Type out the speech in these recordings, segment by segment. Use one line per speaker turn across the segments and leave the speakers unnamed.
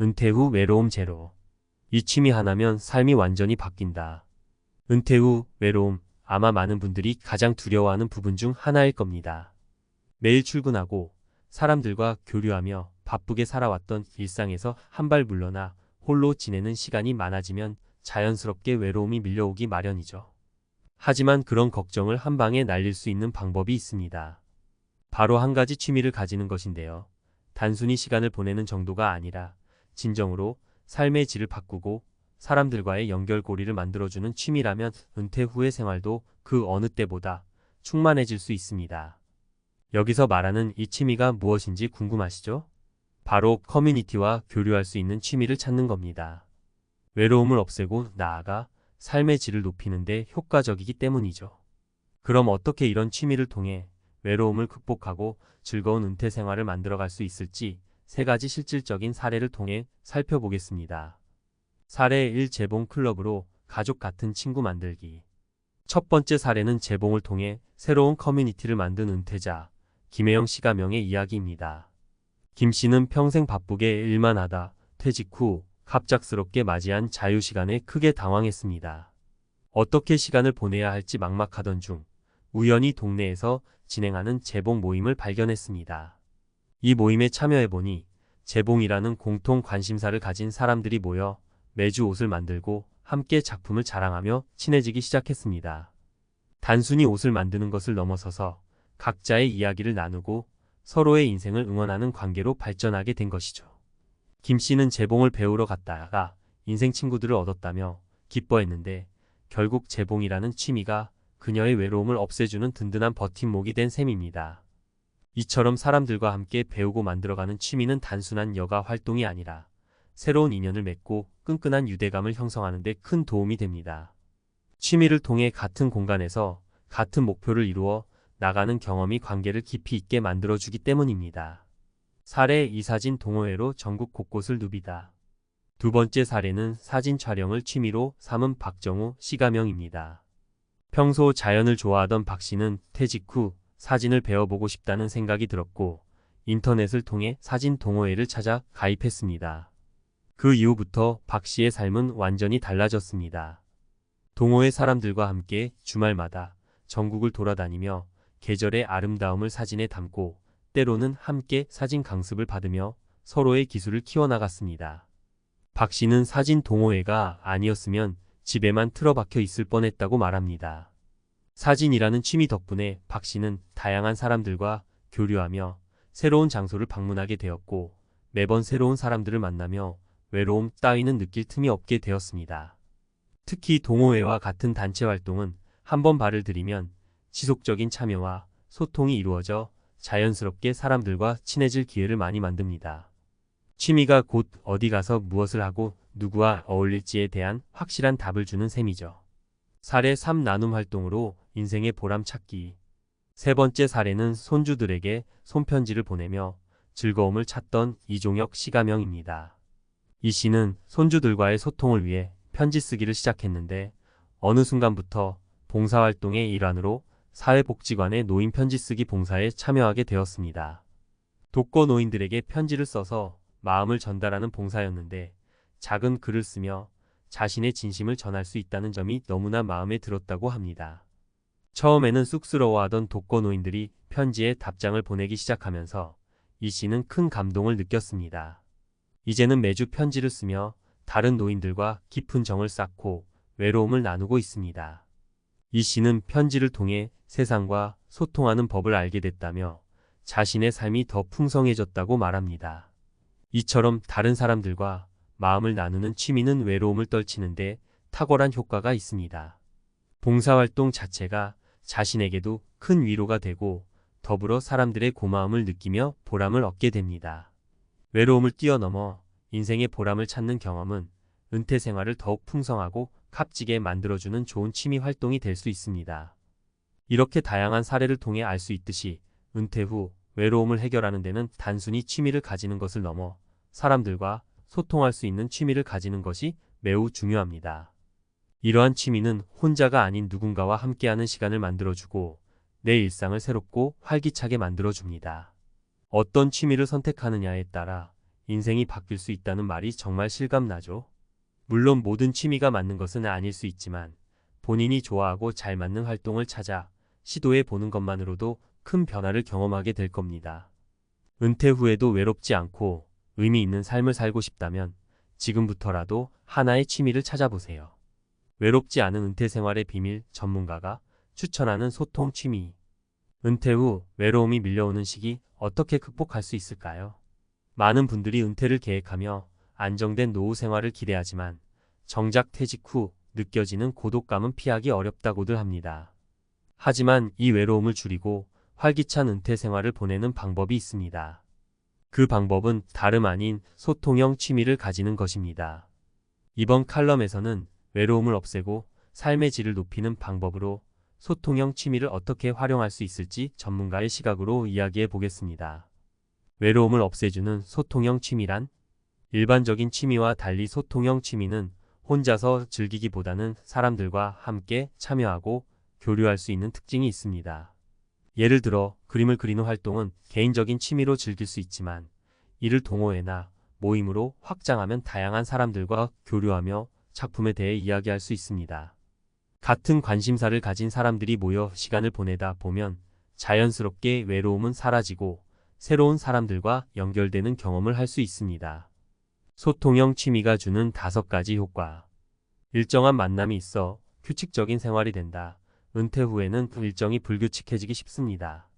은퇴 후 외로움 제로. 이 취미 하나면 삶이 완전히 바뀐다. 은퇴 후 외로움, 아마 많은 분들이 가장 두려워하는 부분 중 하나일 겁니다. 매일 출근하고 사람들과 교류하며 바쁘게 살아왔던 일상에서 한 발 물러나 홀로 지내는 시간이 많아지면 자연스럽게 외로움이 밀려오기 마련이죠. 하지만 그런 걱정을 한 방에 날릴 수 있는 방법이 있습니다. 바로 한 가지 취미를 가지는 것인데요. 단순히 시간을 보내는 정도가 아니라 진정으로 삶의 질을 바꾸고 사람들과의 연결고리를 만들어주는 취미라면 은퇴 후의 생활도 그 어느 때보다 충만해질 수 있습니다. 여기서 말하는 이 취미가 무엇인지 궁금하시죠? 바로 커뮤니티와 교류할 수 있는 취미를 찾는 겁니다. 외로움을 없애고 나아가 삶의 질을 높이는 데 효과적이기 때문이죠. 그럼 어떻게 이런 취미를 통해 외로움을 극복하고 즐거운 은퇴 생활을 만들어갈 수 있을지 3가지 실질적인 사례를 통해 살펴보겠습니다. 사례 1. 재봉 클럽으로 가족 같은 친구 만들기. 첫 번째 사례는 재봉을 통해 새로운 커뮤니티를 만든 은퇴자 김혜영 씨가 명의 이야기입니다. 김 씨는 평생 바쁘게 일만 하다 퇴직 후 갑작스럽게 맞이한 자유시간에 크게 당황했습니다. 어떻게 시간을 보내야 할지 막막하던 중 우연히 동네에서 진행하는 재봉 모임을 발견했습니다. 이 모임에 참여해보니 재봉이라는 공통 관심사를 가진 사람들이 모여 매주 옷을 만들고 함께 작품을 자랑하며 친해지기 시작했습니다. 단순히 옷을 만드는 것을 넘어서서 각자의 이야기를 나누고 서로의 인생을 응원하는 관계로 발전하게 된 것이죠. 김 씨는 재봉을 배우러 갔다가 인생 친구들을 얻었다며 기뻐했는데 결국 재봉이라는 취미가 그녀의 외로움을 없애주는 든든한 버팀목이 된 셈입니다. 이처럼 사람들과 함께 배우고 만들어가는 취미는 단순한 여가 활동이 아니라 새로운 인연을 맺고 끈끈한 유대감을 형성하는 데 큰 도움이 됩니다. 취미를 통해 같은 공간에서 같은 목표를 이루어 나가는 경험이 관계를 깊이 있게 만들어주기 때문입니다. 사례 2. 사진 동호회로 전국 곳곳을 누비다. 두 번째 사례는 사진 촬영을 취미로 삼은 박정우 씨가명입니다. 평소 자연을 좋아하던 박 씨는 퇴직 후 사진을 배워보고 싶다는 생각이 들었고 인터넷을 통해 사진 동호회를 찾아 가입했습니다. 그 이후부터 박 씨의 삶은 완전히 달라졌습니다. 동호회 사람들과 함께 주말마다 전국을 돌아다니며 계절의 아름다움을 사진에 담고 때로는 함께 사진 강습을 받으며 서로의 기술을 키워나갔습니다. 박 씨는 사진 동호회가 아니었으면 집에만 틀어박혀 있을 뻔했다고 말합니다. 사진이라는 취미 덕분에 박 씨는 다양한 사람들과 교류하며 새로운 장소를 방문하게 되었고 매번 새로운 사람들을 만나며 외로움 따위는 느낄 틈이 없게 되었습니다. 특히 동호회와 같은 단체 활동은 한번 발을 들이면 지속적인 참여와 소통이 이루어져 자연스럽게 사람들과 친해질 기회를 많이 만듭니다. 취미가 곧 어디 가서 무엇을 하고 누구와 어울릴지에 대한 확실한 답을 주는 셈이죠. 사례 3. 나눔 활동으로 인생의 보람 찾기. 세 번째 사례는 손주들에게 손편지를 보내며 즐거움을 찾던 이종혁 씨가명입니다. 이 씨는 손주들과의 소통을 위해 편지 쓰기를 시작했는데 어느 순간부터 봉사활동의 일환으로 사회복지관의 노인 편지 쓰기 봉사에 참여하게 되었습니다. 독거노인들에게 편지를 써서 마음을 전달하는 봉사였는데 작은 글을 쓰며 자신의 진심을 전할 수 있다는 점이 너무나 마음에 들었다고 합니다. 처음에는 쑥스러워하던 독거노인들이 편지에 답장을 보내기 시작하면서 이 씨는 큰 감동을 느꼈습니다. 이제는 매주 편지를 쓰며 다른 노인들과 깊은 정을 쌓고 외로움을 나누고 있습니다. 이 씨는 편지를 통해 세상과 소통하는 법을 알게 됐다며 자신의 삶이 더 풍성해졌다고 말합니다. 이처럼 다른 사람들과 마음을 나누는 취미는 외로움을 떨치는데 탁월한 효과가 있습니다. 봉사활동 자체가 자신에게도 큰 위로가 되고 더불어 사람들의 고마움을 느끼며 보람을 얻게 됩니다. 외로움을 뛰어넘어 인생의 보람을 찾는 경험은 은퇴 생활을 더욱 풍성하고 값지게 만들어주는 좋은 취미 활동이 될 수 있습니다. 이렇게 다양한 사례를 통해 알 수 있듯이 은퇴 후 외로움을 해결하는 데는 단순히 취미를 가지는 것을 넘어 사람들과 소통할 수 있는 취미를 가지는 것이 매우 중요합니다. 이러한 취미는 혼자가 아닌 누군가와 함께하는 시간을 만들어주고 내 일상을 새롭고 활기차게 만들어줍니다. 어떤 취미를 선택하느냐에 따라 인생이 바뀔 수 있다는 말이 정말 실감나죠. 물론 모든 취미가 맞는 것은 아닐 수 있지만 본인이 좋아하고 잘 맞는 활동을 찾아 시도해 보는 것만으로도 큰 변화를 경험하게 될 겁니다. 은퇴 후에도 외롭지 않고 의미 있는 삶을 살고 싶다면 지금부터라도 하나의 취미를 찾아보세요. 외롭지 않은 은퇴 생활의 비밀 전문가가 추천하는 소통 취미. 은퇴 후 외로움이 밀려오는 시기 어떻게 극복할 수 있을까요? 많은 분들이 은퇴를 계획하며 안정된 노후 생활을 기대하지만 정작 퇴직 후 느껴지는 고독감은 피하기 어렵다고들 합니다. 하지만 이 외로움을 줄이고 활기찬 은퇴 생활을 보내는 방법이 있습니다. 그 방법은 다름 아닌 소통형 취미를 가지는 것입니다. 이번 칼럼에서는 외로움을 없애고 삶의 질을 높이는 방법으로 소통형 취미를 어떻게 활용할 수 있을지 전문가의 시각으로 이야기해 보겠습니다. 외로움을 없애주는 소통형 취미란? 일반적인 취미와 달리 소통형 취미는 혼자서 즐기기보다는 사람들과 함께 참여하고 교류할 수 있는 특징이 있습니다. 예를 들어 그림을 그리는 활동은 개인적인 취미로 즐길 수 있지만 이를 동호회나 모임으로 확장하면 다양한 사람들과 교류하며 작품에 대해 이야기할 수 있습니다. 같은 관심사를 가진 사람들이 모여 시간을 보내다 보면 자연스럽게 외로움은 사라지고 새로운 사람들과 연결되는 경험을 할 수 있습니다. 소통형 취미가 주는 5가지 효과. 일정한 만남이 있어 규칙적인 생활이 된다. 은퇴 후에는 일정이 불규칙해지기 쉽습니다.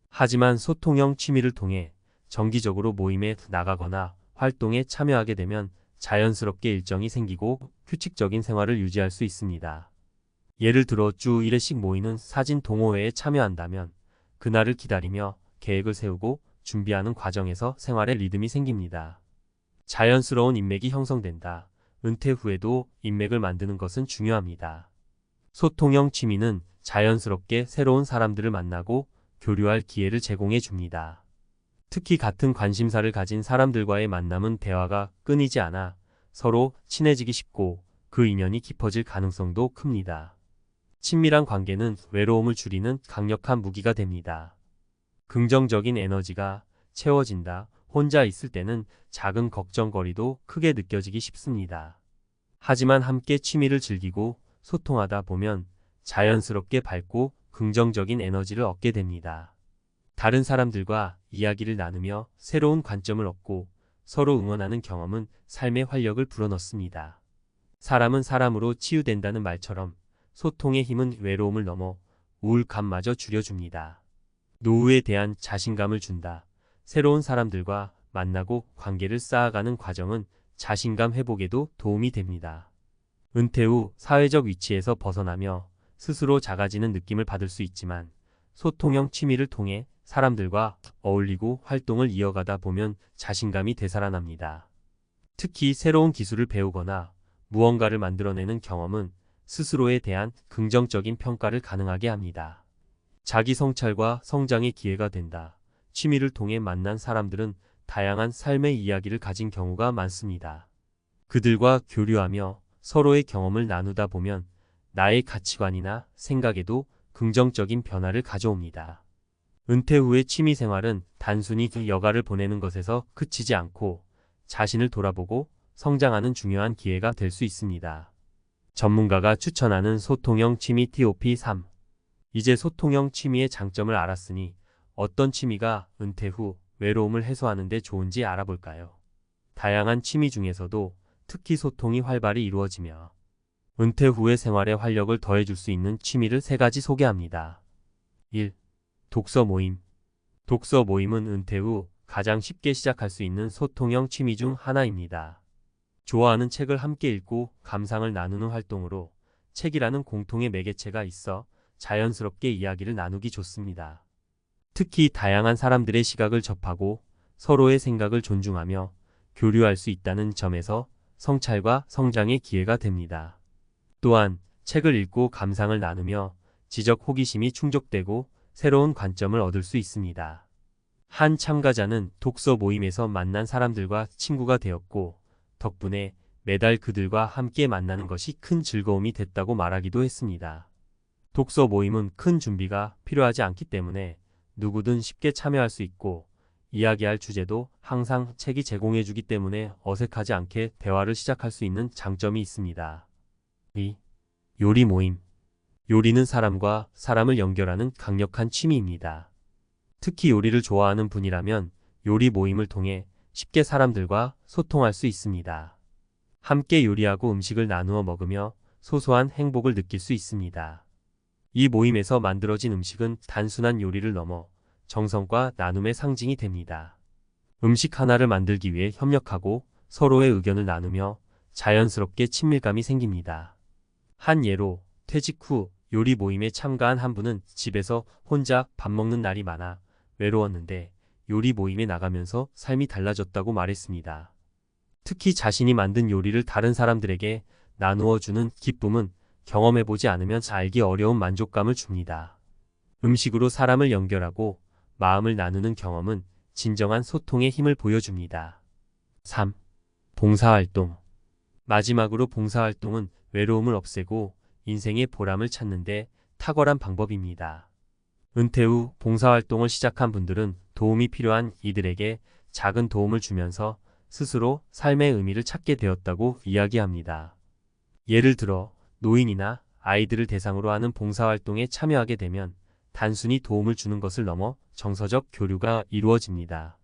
하지만 소통형 취미를 통해 정기적으로 모임에 나가거나 활동에 참여하게 되면 자연스럽게 일정이 생기고 규칙적인 생활을 유지할 수 있습니다. 예를 들어 주 1회씩 모이는 사진 동호회에 참여한다면 그날을 기다리며 계획을 세우고 준비하는 과정에서 생활의 리듬이 생깁니다. 자연스러운 인맥이 형성된다. 은퇴 후에도 인맥을 만드는 것은 중요합니다. 소통형 취미는 자연스럽게 새로운 사람들을 만나고 교류할 기회를 제공해 줍니다. 특히 같은 관심사를 가진 사람들과의 만남은 대화가 끊이지 않아 서로 친해지기 쉽고 그 인연이 깊어질 가능성도 큽니다. 친밀한 관계는 외로움을 줄이는 강력한 무기가 됩니다. 긍정적인 에너지가 채워진다. 혼자 있을 때는 작은 걱정거리도 크게 느껴지기 쉽습니다. 하지만 함께 취미를 즐기고 소통하다 보면 자연스럽게 밝고 긍정적인 에너지를 얻게 됩니다. 다른 사람들과 이야기를 나누며 새로운 관점을 얻고 서로 응원하는 경험은 삶의 활력을 불어넣습니다. 사람은 사람으로 치유된다는 말처럼 소통의 힘은 외로움을 넘어 우울감마저 줄여줍니다. 노후에 대한 자신감을 준다. 새로운 사람들과 만나고 관계를 쌓아가는 과정은 자신감 회복에도 도움이 됩니다. 은퇴 후 사회적 위치에서 벗어나며 스스로 작아지는 느낌을 받을 수 있지만 소통형 취미를 통해 사람들과 어울리고 활동을 이어가다 보면 자신감이 되살아납니다. 특히 새로운 기술을 배우거나 무언가를 만들어내는 경험은 스스로에 대한 긍정적인 평가를 가능하게 합니다. 자기 성찰과 성장의 기회가 된다. 취미를 통해 만난 사람들은 다양한 삶의 이야기를 가진 경우가 많습니다. 그들과 교류하며 서로의 경험을 나누다 보면 나의 가치관이나 생각에도 긍정적인 변화를 가져옵니다. 은퇴 후의 취미 생활은 단순히 그 여가를 보내는 것에서 그치지 않고 자신을 돌아보고 성장하는 중요한 기회가 될 수 있습니다. 전문가가 추천하는 소통형 취미 TOP 3. 이제 소통형 취미의 장점을 알았으니 어떤 취미가 은퇴 후 외로움을 해소하는 데 좋은지 알아볼까요? 다양한 취미 중에서도 특히 소통이 활발히 이루어지며 은퇴 후의 생활에 활력을 더해줄 수 있는 취미를 3가지 소개합니다. 1. 독서 모임. 독서 모임은 은퇴 후 가장 쉽게 시작할 수 있는 소통형 취미 중 하나입니다. 좋아하는 책을 함께 읽고 감상을 나누는 활동으로 책이라는 공통의 매개체가 있어 자연스럽게 이야기를 나누기 좋습니다. 특히 다양한 사람들의 시각을 접하고 서로의 생각을 존중하며 교류할 수 있다는 점에서 성찰과 성장의 기회가 됩니다. 또한 책을 읽고 감상을 나누며 지적 호기심이 충족되고 새로운 관점을 얻을 수 있습니다. 한 참가자는 독서 모임에서 만난 사람들과 친구가 되었고 덕분에 매달 그들과 함께 만나는 것이 큰 즐거움이 됐다고 말하기도 했습니다. 독서 모임은 큰 준비가 필요하지 않기 때문에 누구든 쉽게 참여할 수 있고 이야기할 주제도 항상 책이 제공해주기 때문에 어색하지 않게 대화를 시작할 수 있는 장점이 있습니다. 2. 요리 모임. 요리는 사람과 사람을 연결하는 강력한 취미입니다. 특히 요리를 좋아하는 분이라면 요리 모임을 통해 쉽게 사람들과 소통할 수 있습니다. 함께 요리하고 음식을 나누어 먹으며 소소한 행복을 느낄 수 있습니다. 이 모임에서 만들어진 음식은 단순한 요리를 넘어 정성과 나눔의 상징이 됩니다. 음식 하나를 만들기 위해 협력하고 서로의 의견을 나누며 자연스럽게 친밀감이 생깁니다. 한 예로 퇴직 후 요리 모임에 참가한 한 분은 집에서 혼자 밥 먹는 날이 많아 외로웠는데 요리 모임에 나가면서 삶이 달라졌다고 말했습니다. 특히 자신이 만든 요리를 다른 사람들에게 나누어 주는 기쁨은 경험해보지 않으면 알기 어려운 만족감을 줍니다. 음식으로 사람을 연결하고 마음을 나누는 경험은 진정한 소통의 힘을 보여줍니다. 3. 봉사활동. 마지막으로 봉사활동은 외로움을 없애고 인생의 보람을 찾는데 탁월한 방법입니다. 은퇴 후 봉사활동을 시작한 분들은 도움이 필요한 이들에게 작은 도움을 주면서 스스로 삶의 의미를 찾게 되었다고 이야기합니다. 예를 들어 노인이나 아이들을 대상으로 하는 봉사활동에 참여하게 되면 단순히 도움을 주는 것을 넘어 정서적 교류가 이루어집니다.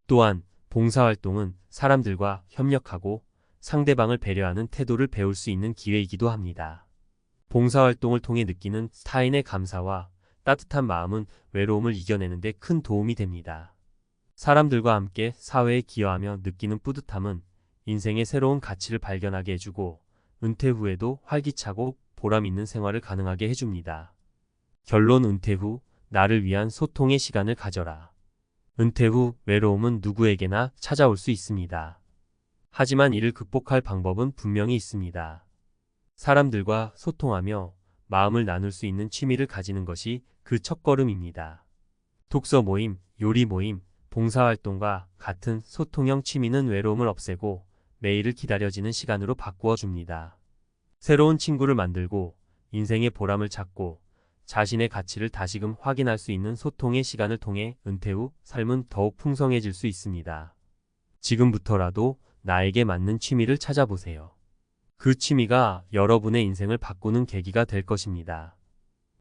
또한 봉사활동은 사람들과 협력하고 상대방을 배려하는 태도를 배울 수 있는 기회이기도 합니다. 봉사활동을 통해 느끼는 타인의 감사와 따뜻한 마음은 외로움을 이겨내는 데 큰 도움이 됩니다. 사람들과 함께 사회에 기여하며 느끼는 뿌듯함은 인생의 새로운 가치를 발견하게 해주고 은퇴 후에도 활기차고 보람 있는 생활을 가능하게 해줍니다. 결론. 은퇴 후 나를 위한 소통의 시간을 가져라. 은퇴 후 외로움은 누구에게나 찾아올 수 있습니다. 하지만 이를 극복할 방법은 분명히 있습니다. 사람들과 소통하며 마음을 나눌 수 있는 취미를 가지는 것이 그 첫걸음입니다. 독서 모임, 요리 모임, 봉사활동과 같은 소통형 취미는 외로움을 없애고 매일을 기다려지는 시간으로 바꾸어 줍니다. 새로운 친구를 만들고 인생의 보람을 찾고 자신의 가치를 다시금 확인할 수 있는 소통의 시간을 통해 은퇴 후 삶은 더욱 풍성해질 수 있습니다. 지금부터라도 나에게 맞는 취미를 찾아보세요. 그 취미가 여러분의 인생을 바꾸는 계기가 될 것입니다.